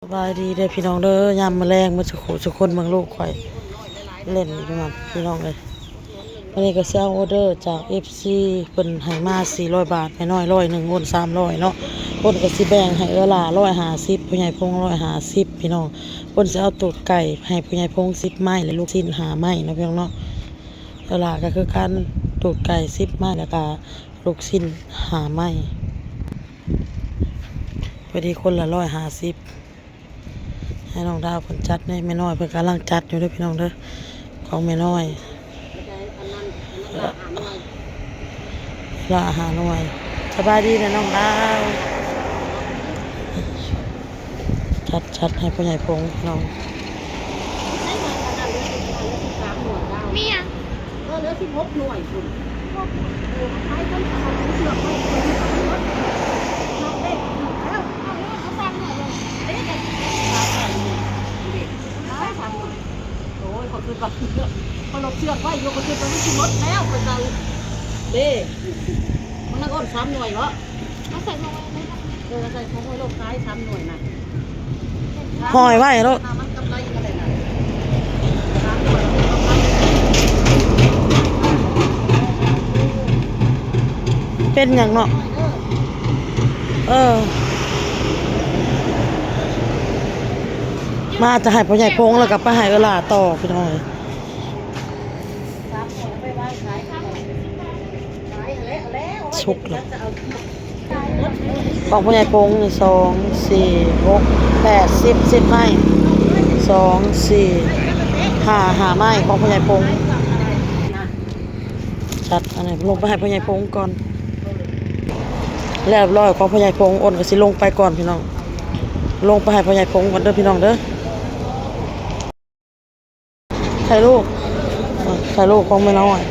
สบายดีเด้อพี่น้องเด้อยามมื้อแลงมื้อสุขคนเมืองลูกข่อยเล่นอยู่มาพี่น้องเลยวันนี้ก็สิเอาออเดอร์จาก FC เพิ่นให้มา400 บาทแม่น้อย100โอน300เนาะเพิ่นก็สิแบ่งให้ล่ะ150ผู้ใหญ่พง150พี่น้องเพิ่นสิเอาตูดไก่ให้ผู้ใหญ่พง10ไม้และลูกชิ้น5ไม้เนาะพี่น้องเนาะล่ะก็คือการตูดไก่10ไม้แล้วก็ลูกชิ้น5ไม้พอดีคนละ150ให้น้องดาวเพิ่นจัดในแม่น้อยเพิ่นกำลังจัดอยู่เด้อพี่น้องเด้อของแม่น้อยละหาหน่วยสบายดีนะน้องดาวจัดให้พ่อใหญ่พงน้องมีอ่ะเหลือ16หน่วยคุณใช้ต้นเสือกไม่นอกเด็กแล้วเอาฟังหน่อยเลยเด็กเด็กโอ้ยขอคืนก่อนพอลบเชือกไว้โยกคืนไปไม่ชิมดแล้วคนเราเด้มันนักอ้น3หน่วยเหรอเอาใส่ลงไปเลยใส่ของไว้ลงท้าย3หน่วยนะห้อยไว้แล้วมันกำไรกันเลยนะเป็นอย่างเนาะมาจะให้พ่อใหญ่พงแล้วก็ไปให้ล่ะต่อพี่น้องชุกแล้วของพ่อใหญ่พงนี่2 4 6 8 10ไม้2 4 5ไม้ของพ่อใหญ่พงจัดอันไหนลงไปให้พ่อใหญ่พงก่อนแล้วร้อยของพ่อใหญ่พงอ้นก็สิลงไปก่อนพี่น้องลงไปให้พ่อใหญ่พงก่อนเด้อพี่น้องเด้อใครลูกของแม่น้อย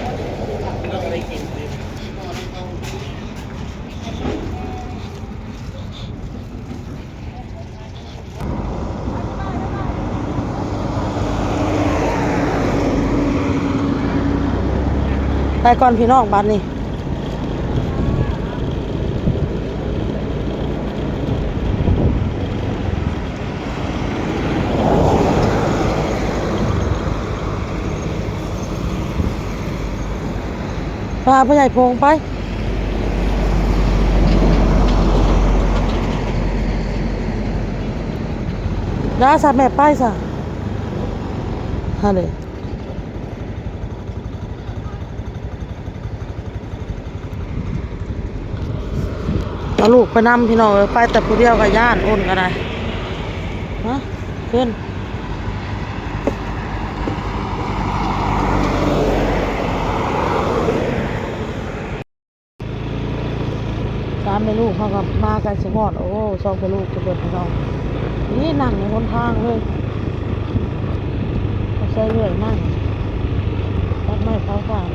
ไปก่อนพี่น้องบัดนี้พาพ่อใหญ่พงไปดาสัตว์แม่ไปซะฮะเลยเอาลูกไปนำพี่น้องไปแต่ผู้เดียวกับย่านอ้นก็ได้ฮะขึ้น3 แม่ลูกเขากับมากันสมอดโอ้2 แม่ลูกจะเบิดพี่น้องนี่นั่งในบนทางเลยเขาใช้เรื่อยนั่งตัดไม้เผาถ่าน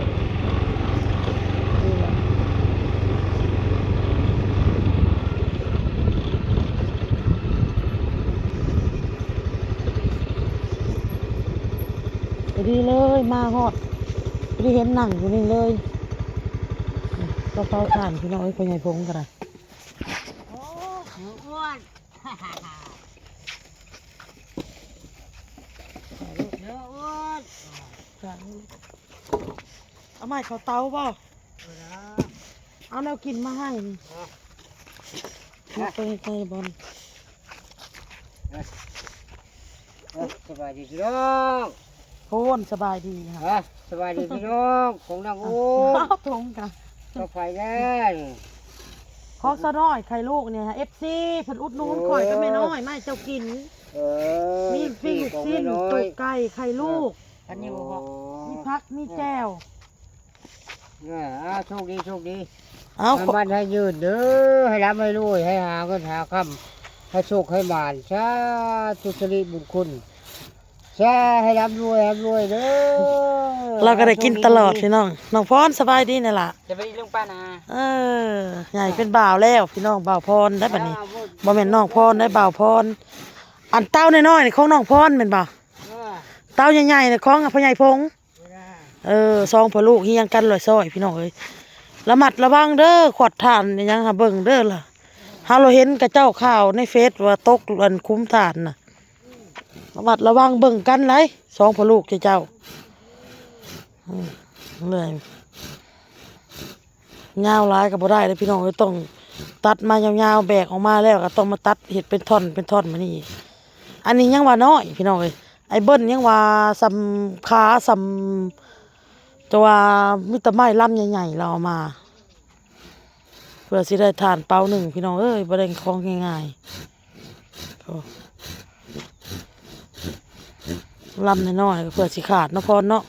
ดีเลยดีเลยมาฮอดดีเห็นนั่งอยู่นี่เลยก็เผาถ่านพี่น้องพ่อใหญ่พงกันนะโอ้อ้วนเนื้ออ้วนเอาไม้เขาเตาบ่เอาแนวกินมาให้มาไปใจบอลสบายดีพี่น้อง โพนสบายดีค่ะสบายดีพี่น้องของนางโอ้ทงกันก็ไฟแล้วขอซะน้อยไข่ลูกเนี่ยเอฟซีเพิ่นอุดหนุนข่อยก็ไม่น้อยไม่เจ้ากินมีปิ้งลูกชิ้นตุกไก่ไข่ลูกอันนี้บ่มีพักมีแก้วโชคดีเอาบ้านให้ยืนเด้อให้รับให้รวยให้หาเงินหาคำให้โชคให้บานชาตุสริบุญคุณชาให้รับรวยเด้อเราก็ได้กินตลอดพี่น้องน้องพรสบายดีนี่ล่ะจะไปลงป้านะใหญ่เป็นบ่าวแล้วพี่น้องบ่าวพรได้บัดนี้บ่แม่นน้องพรได้บ่าวพรอันเต้าน้อยๆนี่ของน้องพรแม่นบ่เต้าใหญ่ๆนี่ของพ่อใหญ่พง2 พ่อลูกเฮียงกันลอยซอยพี่น้องเอ้ยระมัดระวังเด้อขวดถ่านยังหาเบิ่งเด้อล่ะ เราเห็นกับเจ้าข่าวในเฟซว่าตกอันคุ้มฐานน่ะระวังเบิ่งกันไรสองพ่อลูกเจ้าเลยยาวร้ายก็บ่ได้เลยพี่น้องต้องตัดมายาวๆแบกออกมาแล้วก็ต้องมาตัดเห็ดเป็นท่อนมานี่อันนี้ยังว่าน้อยพี่น้องเลยไอ้เบิ้ลยังว่าสำขาสำตัวมิตรไม้ลำใหญ่ๆเราเอามาเพื่อสิได้ทานเป้าหนึ่งพี่น้องเอ้ยบ่ได้ของง่ายๆลำน้อยๆเพื่อสิขาดเนาะพอเนาะ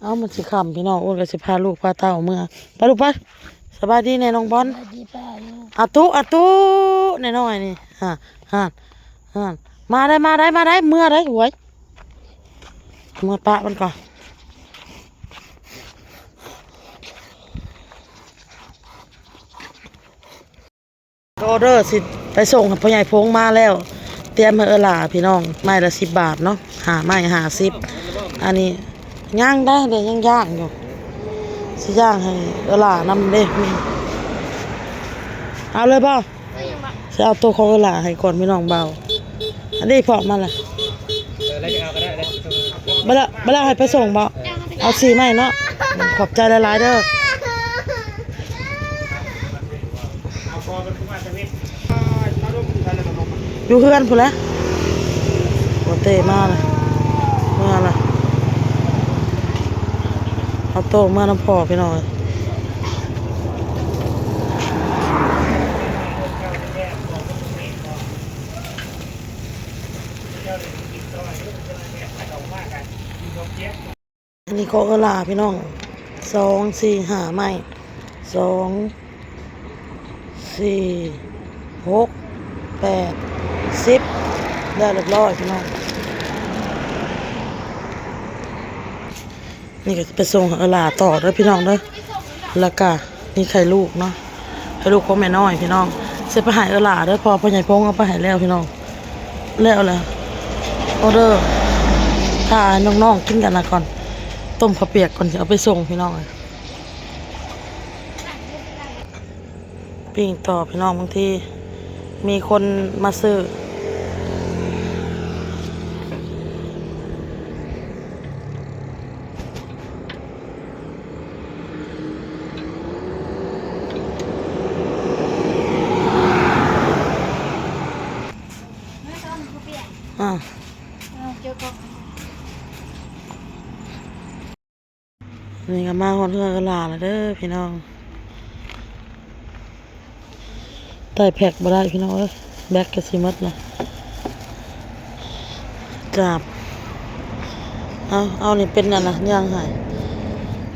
เอามันสิคำพี่น้องอ้วนก็สิพาลูกพาเต้าเมื่อไปลูกไปสบายดีแน่น้องบอลอาตุแน่น้อยนี่ฮะมาได้เมื่อได้หวยเมื่อปะมันก่อนออเดอร์สิไปส่งพ่อใหญ่พงมาแล้วเตรียมให้หล่าพี่น้องไม้ละ10 บาทเนาะไม้50อันนี้ย่างได้เดี๋ยวยังย่างอยู่สิย่างให้หล่านำเด้เอาเลยบ่สิเอาตัวของหล่าให้ก่อนพี่น้องเบาอันนี้พอมาละบ่ละให้ไปส่งบ่เอา4 ไม้เนาะขอบใจหลายๆเด้ออยู่เฮือนพุ่นแหละบ่เตะมาเลยมาละเอาโตมาน้ำพอพี่น้อยอันนี้ก็ลาพี่น้อง2 4 5 ไม้2 4 6 8 10ได้เรียบร้อยพี่น้องนี่ก็ไปส่งหลาต่อด้วยพี่น้องเด้อแล้วก็นี่ไข่ลูกเนาะไข่ลูกของแม่น้อยพี่น้องเสร็จไปหายหลาเด้อพอพ่อใหญ่พงเอาไปหายแล้วพี่น้องแล้วออเดอร์ถ้าน้องๆกินกันนะก่อนต้มข้าวเปียกก่อนจะเอาไปส่งพี่น้องปิ้งต่อพี่น้องบางทีมีคนมาซื้อนี่ก็มาคนเพื่อนก็ลาแล้วเด้อพี่น้องใต้แพ็กบ่ได้พี่น้องเอ้ยแบกกระสิมัดนะกราบเอานี่เป็นนั่นนะย่างไข่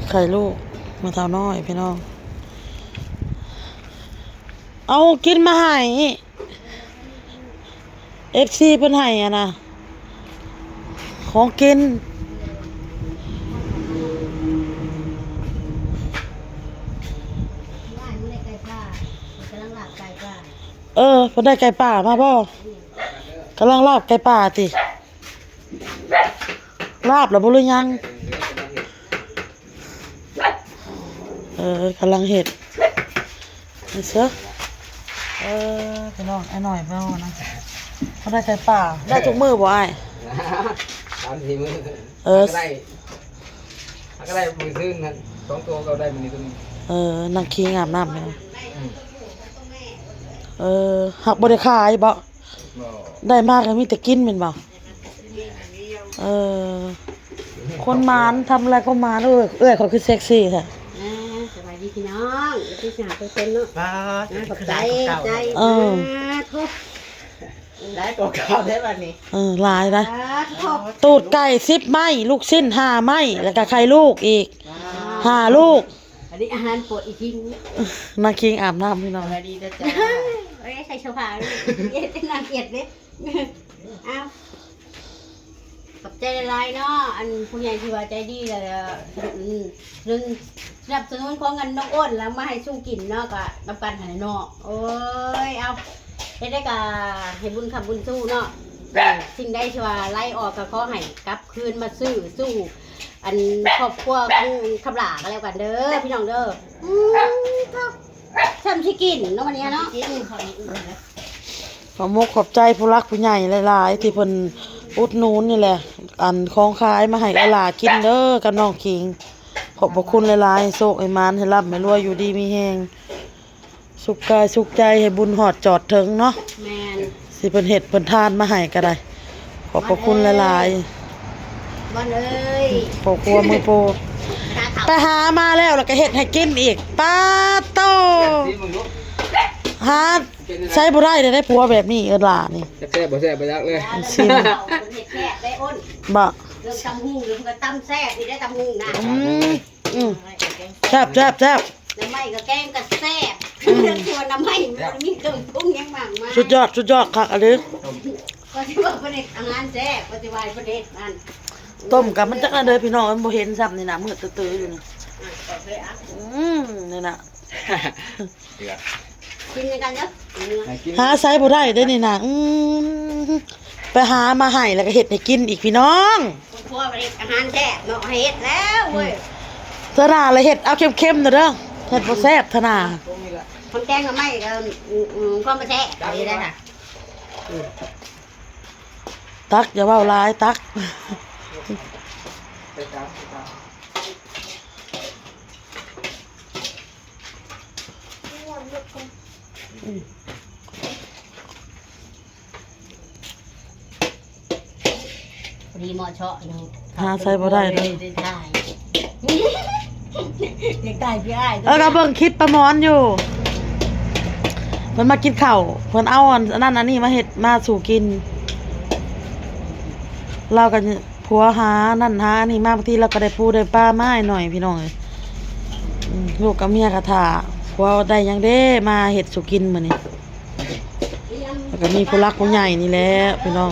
ไข่ลูกมาเท่าน้อยพี่น้องเอากินมาให้FC เพิ่นให้อ่ะนะของกินเพิ่นได้ไก่ป่ามาบ่กำลังลาบไก่ป่าติลาบแล้วบ่หรือยังกำลังเห็ดนี่เสือพี่น้องไอ้หน่อยเบ้านะเขาได้ไก่ป่าได้ทุกมื้อบ่อ้าย3-4 มื้อก็ได้มื้อซื่นนั่น2 ตัวก็ได้มื้อนี้ตัวนี้นั่งขี้อาบน้ำเนี่ยหักบ่ได้ขายบ่ได้มากก็มีแต่กินแม่นบ่คนมานทำอะไรก็มานเขาคือเซ็กซี่แท้สบายดีพี่น้องที่สหตัวเป็นเนาะขอบใจทุกได้ตัวเก่าได้วันนี้หลายนะตูดไก่10 ไม้ลูกชิ้น5 ไม้แล้วก็ไข่ลูกอีก5 ลูก อันนี้อาหารโปรดอีกที นาคิงอาบน้ำพี่น้อง สวัสดีจ้าจ้าเอ้ยใส่เสื้อผ้าเลยเย็ดเป็นนางเกียดเลยเอาขอบใจหลายๆเนาะอันผู้ใหญ่ที่ว่าใจดีเลยเรื่องสนับสนุนของเงินน้องอ้นแล้วมาให้สู้กินเนาะก็น้ำกันหายเนาะโอ้ยเอาเฮ็ดได้กะให้บุญคำบุญสู้เนาะสิ่งใดที่ว่าไล่ออกก็ขอให้กลับคืนมาสู้อันครอบครัวของคำหลาก็แล้วกันเด้อพี่น้องเด้อครับทำชิกินเนาะวันนี้เนาะกินข้าวนี้อื่นนะ ขอมกขอบใจผู้รักผู้ใหญ่หลายๆที่เพิ่นอุดหนุนนี่แหละ อันของขายมาให้อาหลากินเด้อกับน้องคิงขอบพระคุณหลายๆโชคให้มานให้ร่ำให้รวยอยู่ดีมีแฮงสุขกายสุขใจให้บุญหอดจอดถึงเนาะ แมน สิเพิ่นเฮ็ดเพิ่นทานมาให้ก็ได้ ขอบพระคุณหลาย วันเอ้ย ๆพ่อครัวมือโปร ตา ไป เขา หามาแล้วก็เฮ็ดให้กินอีกป้าโตหาใช้บ่ได้ได้ผัวแบบนี้หล่านี่ แซ่บบ่แซ่บไปยักเลย ชิม เห็ดแซ่บได้อ้น บ่ เรื่องตำหูเรื่องก็ตำแซ่บนี่ได้ตำหูนะ อืมแซ่บแซ่บแซ่บ น้ำไม้ก็แกงก็แซ่บเรื่องชวนน้ำไม้มันมีเครื่องปรุงยังมากมาย สุดยอดคักอันนี้ ก็ที่ว่าประเด็นอาหารแซ่บก็ที่ว่าประเด็นนั่น ต้มกับมันจักนั่นเด้อพี่น้องมันบ่เห็นซ้ำนี่น่ะมืดตื้อๆอยู่นี่ ก็เลยอ่ะ นี่น่ะ กินกันเนาะ หาใช้บ่ได้เด้อนี่น่ะไปหามาให้แล้วก็เฮ็ดให้กินอีกพี่น้อง คุณพ่อประเด็นอาหารแซ่บเนาะเฮ็ดแล้วเว้ย ธนาเลยเฮ็ดเอาเข้มๆเด้อเด้อเฮ็ดบ่แซ่บธนา คนแกงน้ำไม้ก็ก็มาแซ่บนี่ได้ค่ะ ตักอย่าเว้าหลายตัก พอดีหมอเชาะอยู่ หาใช้บ่ได้เด้อ ได้เด็กได้พี่อ้าย ก็เบิ่งคลิปประมอนอยู่เพิ่นมากินข้าวเพิ่นเอาอันนั้นอันนี้มาเฮ็ดมาสู่กิน เราก็ผัวหานั่นหานี่มาบางทีเราก็ได้ปูได้ปลามาให้หน่อยพี่น้องเอ้ยลูกกับเมียก็ท่าผัวได้หยังเด้มาเฮ็ดสู่กินมื้อนี้แล้วก็มีผู้รักผู้ใหญ่นี่แหละพี่น้อง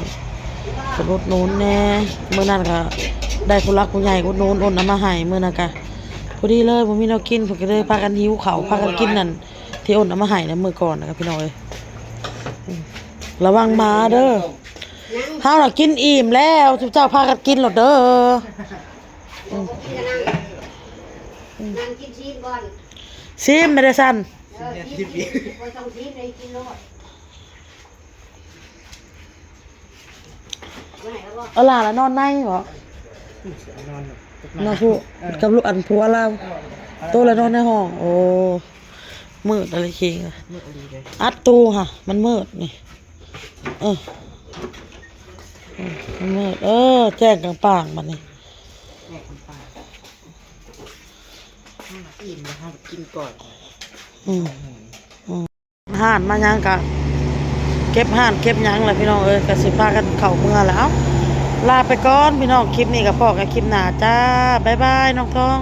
สนุดหนุนแน่มื้อนั้นก็ได้ผู้รักผู้ใหญ่อุดหนุนโอนเอามาให้มื้อนั้นก็พอดีเลยบ่มีแนวกินเพิ่นก็เลยพากันหิวข้าวพากันกินนั่นที่โอนเอามาให้นะมื้อก่อนนะครับพี่น้องเอ้ยระวังหมาเด้อเฮาน่ะกินอิ่มแล้วทุกเจ้าพากันกินหรอเด้อ นั่งกินชีสก่อน ซิมไม่ได้สั่น กินบ่ต้องชีสเลยกินโลดไปไหนแล้วบ่ เอาล่ะแล้วนอนในเหรอ นอนผู้กับลูกอันผัวเราโตแล้วนอนในห้อง โอ้มืดอะไรคิงอะอัดตู้ค่ะ มันมืดนี่มันมืดแจ้งกลางป่างมันนี่ อิ่มนะครับกินก่อน ห่านมายังกะเก็บห่านเก็บหยังแหละพี่น้องเอ้ยกะสิพากันเข้าเมืองแล้ว ลาไปก่อนพี่น้องคลิปนี้กับพ่อกับคลิปหน้าจ้าบ๊ายบายน้องทอง